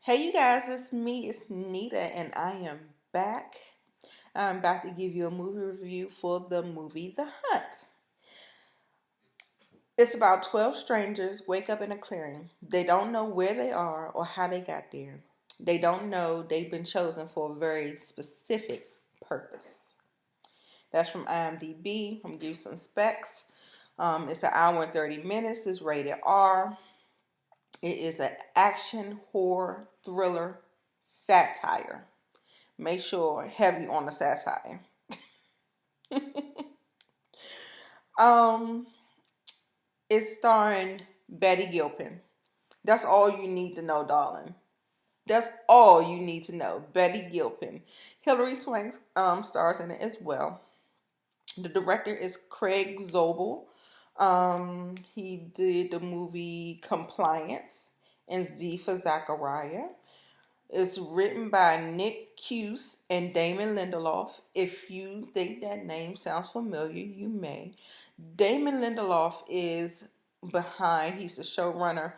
Hey, you guys, it's me, it's Nita, and I am back. I'm back to give you a movie review for the movie The Hunt. It's about 12 strangers wake up in a clearing. They don't know where they are or how they got there. They don't know they've been chosen for a very specific purpose. That's from IMDb. I'm going to give you some specs. It's an hour and 30 minutes. It's rated R. It is an action, horror, thriller, satire. Make sure heavy on the satire. um, it's starring Betty Gilpin. That's all you need to know, darling. That's all you need to know. Betty Gilpin. Hilary Swank stars in it as well. The director is Craig Zobel. He did the movie Compliance and Z for Zachariah. It's written by Nick Cuse and Damon Lindelof. If you think that name sounds familiar, you may. Damon Lindelof is he's the showrunner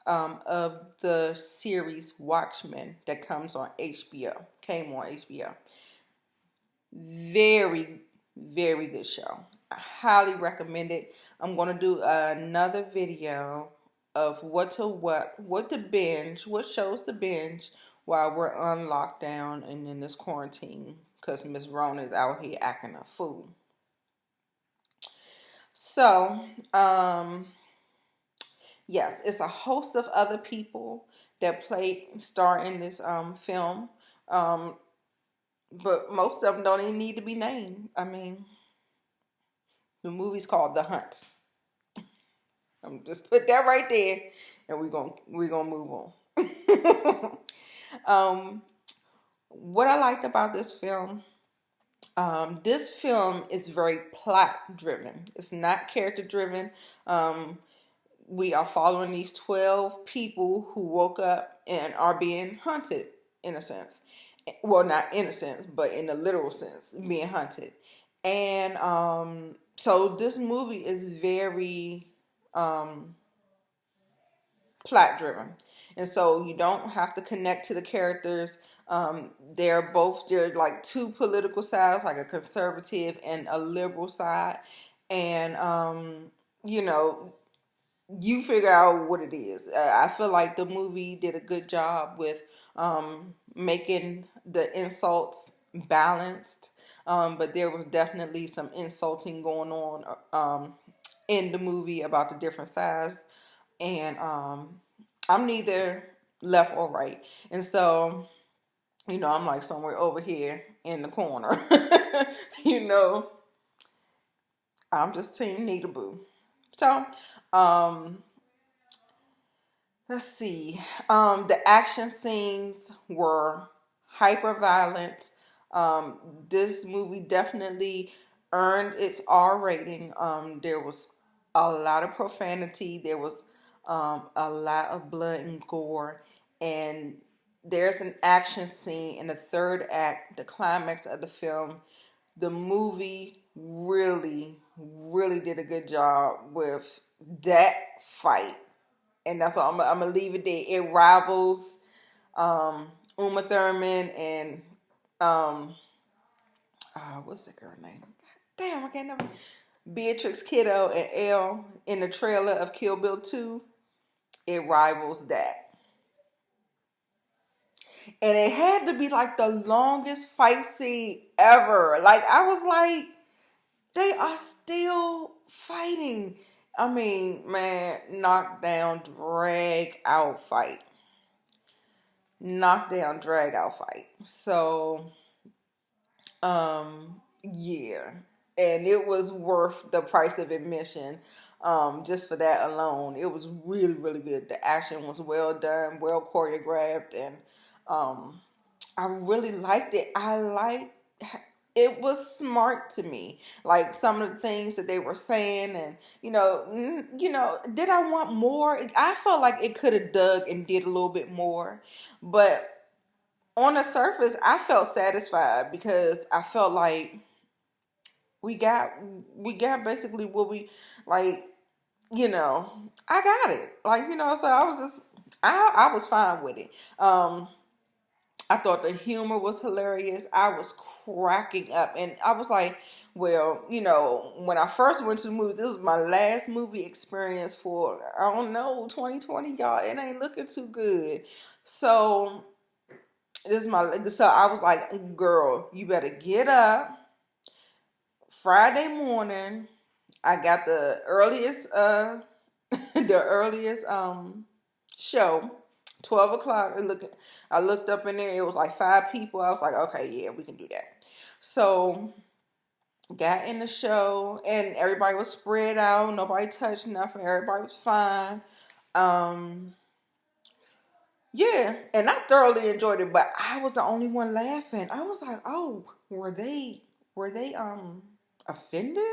of the series Watchmen that comes on HBO, came on HBO. Very, very good show. I highly recommend it. I'm going to do another video of what to binge, what shows to binge while we're on lockdown and in this quarantine because Miss Rona is out here acting a fool. So, yes, it's a host of other people that star in this film. Um, but most of them don't even need to be named. I mean, the movie's called The Hunt. I'm just put that right there, and we're gonna move on. um, what I liked about this film is very plot driven. It's not character driven. Um, we are following these 12 people who woke up and are being hunted in a sense. Well, not in a sense, but in a literal sense, being hunted. And so this movie is very um, plot driven. And so you don't have to connect to the characters. They're like two political sides, like a conservative and a liberal side. And, you know, you figure out what it is. I feel like the movie did a good job with making the insults balanced. But there was definitely some insulting going on in the movie about the different sides. And I'm neither left or right. And so, I'm like somewhere over here in the corner. you know, I'm just Team Nita Boo. So, um, let's see. The action scenes were hyper violent. This movie definitely earned its R rating. There was a lot of profanity. There was a lot of blood and gore. And there's an action scene in the third act, the climax of the film. The movie really, really did a good job with that fight, and that's all. I'm gonna leave it there. It rivals Uma Thurman and um, what's the girl name? Damn, I can't remember. Beatrix Kiddo and Elle in the trailer of Kill Bill 2. It rivals that, and it had to be like the longest fight scene ever. Like I was like, they are still fighting. I mean, man, knockdown, drag out fight. Knockdown drag out fight. So, yeah. And it was worth the price of admission. Just for that alone. It was really, really good. The action was well done, well choreographed, and I really liked it. It was smart to me, like some of the things that they were saying, and did I want more? I felt like it could have dug and did a little bit more, but on the surface, I felt satisfied because I felt like we got we got basically what we like. I got it, like so I was just I was fine with it. I thought the humor was hilarious. I was cracking up, and I was like, well, when I first went to the movie, this was my last movie experience for, I don't know, 2020, y'all. It ain't looking too good. So so I was like, girl, you better get up Friday morning. I got the earliest the earliest show, 12 o'clock. I looked up in there, it was like 5 people. I was like, okay, yeah, we can do that. So got in the show, and everybody was spread out, nobody touched nothing, everybody was fine. um yeah, and I thoroughly enjoyed it, but I was the only one laughing. I was like, oh, were they offended?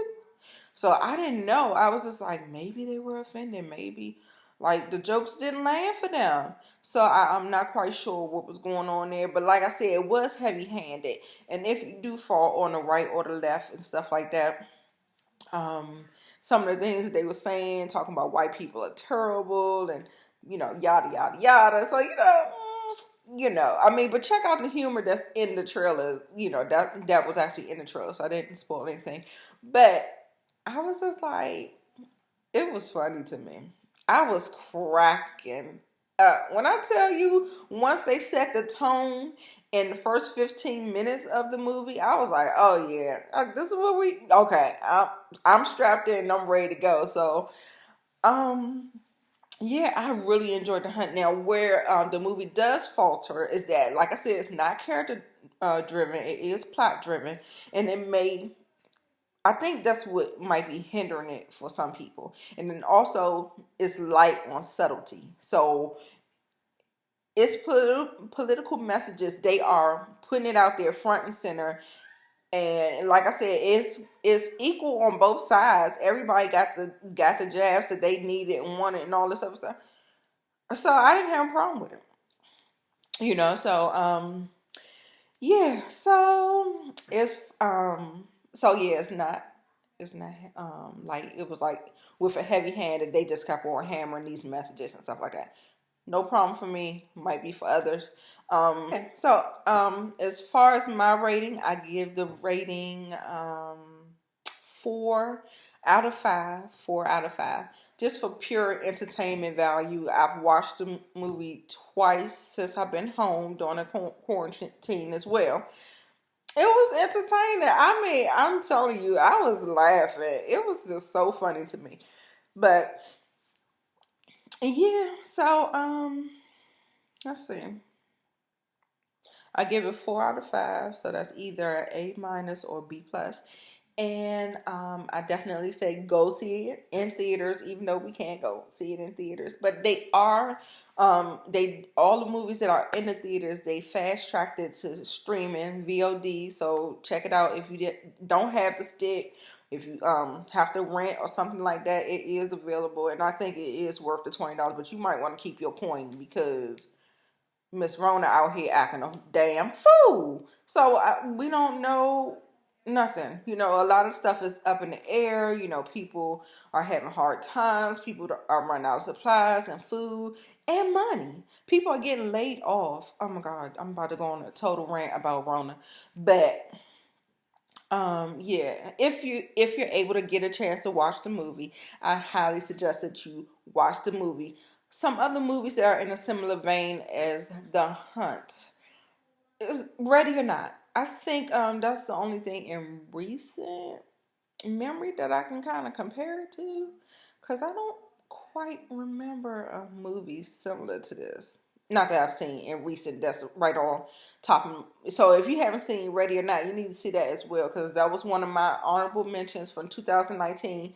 So I didn't know. I was just like, maybe they were offended. Maybe like the jokes didn't land for them. So I'm not quite sure what was going on there. But like I said, it was heavy handed. And if you do fall on the right or the left and stuff like that, um, some of the things that they were saying, talking about white people are terrible and, yada, yada, yada. So, I mean, but check out the humor that's in the trailer. That was actually in the trailer. So I didn't spoil anything. But I was just like, it was funny to me. I was cracking up. When I tell you, once they set the tone in the first 15 minutes of the movie, I was like, oh yeah, this is what okay, I'm strapped in and I'm ready to go. So, um, yeah, I really enjoyed The Hunt. Now, where the movie does falter is that, like I said, it's not character driven, it is plot driven, and I think that's what might be hindering it for some people. And then also, it's light on subtlety. So it's political messages. They are putting it out there front and center. And like I said, it's equal on both sides. Everybody got the jabs that they needed and wanted and all this other stuff. So I didn't have a problem with it. So yeah, it's not like it was like with a heavy hand that they just kept on hammering these messages and stuff like that. No problem for me, might be for others. Okay, so as far as my rating, I give the rating 4 out of 5. 4 out of 5. Just for pure entertainment value. I've watched the movie twice since I've been home during the quarantine as well. It was entertaining. I mean, I'm telling you, I was laughing. It was just so funny to me. But yeah, so let's see. I give it 4 out of 5, so that's either A minus or B plus. And I definitely say go see it in theaters, even though we can't go see it in theaters. But they are, they all the movies that are in the theaters, they fast tracked it to streaming VOD. So check it out if you don't have the stick. If you have to rent or something like that, it is available, and I think it is worth the $20. But you might want to keep your coin because Miss Rona out here acting a damn fool. So we don't know nothing. A lot of stuff is up in the air. People are having hard times. People are running out of supplies and food and money. People are getting laid off. Oh my God, I'm about to go on a total rant about Rona. But yeah, if you're able to get a chance to watch the movie, I highly suggest that you watch the movie. Some other movies that are in a similar vein as The Hunt is Ready or Not. I think that's the only thing in recent memory that I can kind of compare it to, because I don't quite remember a movie similar to this. Not that I've seen in recent. That's right on top. So if you haven't seen Ready or Not, you need to see that as well, because that was one of my honorable mentions from 2019.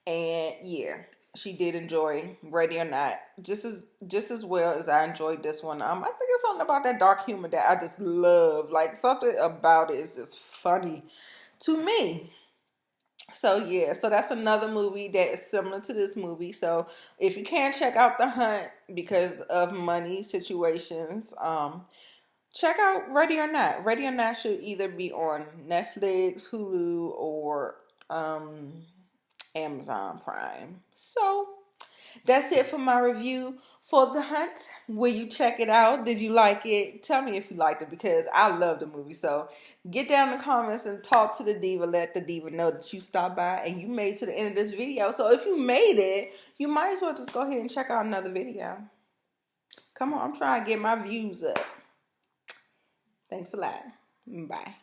And yeah, she did enjoy Ready or Not just as well as I enjoyed this one. I think it's something about that dark humor that I just love. Like, something about it is just funny to me. So yeah, so that's another movie that is similar to this movie. So if you can't check out The Hunt because of money situations, check out Ready or Not. Ready or Not should either be on Netflix, Hulu, or um Amazon Prime. So That's it for my review for The Hunt. Will you check it out? Did you like it? Tell me if you liked it, because I love the movie. So get down in the comments and talk to the diva. Let the diva know that you stopped by and you made it to the end of this video. So if you made it, you might as well just go ahead and check out another video. Come on, I'm trying to get my views up. Thanks a lot. Bye.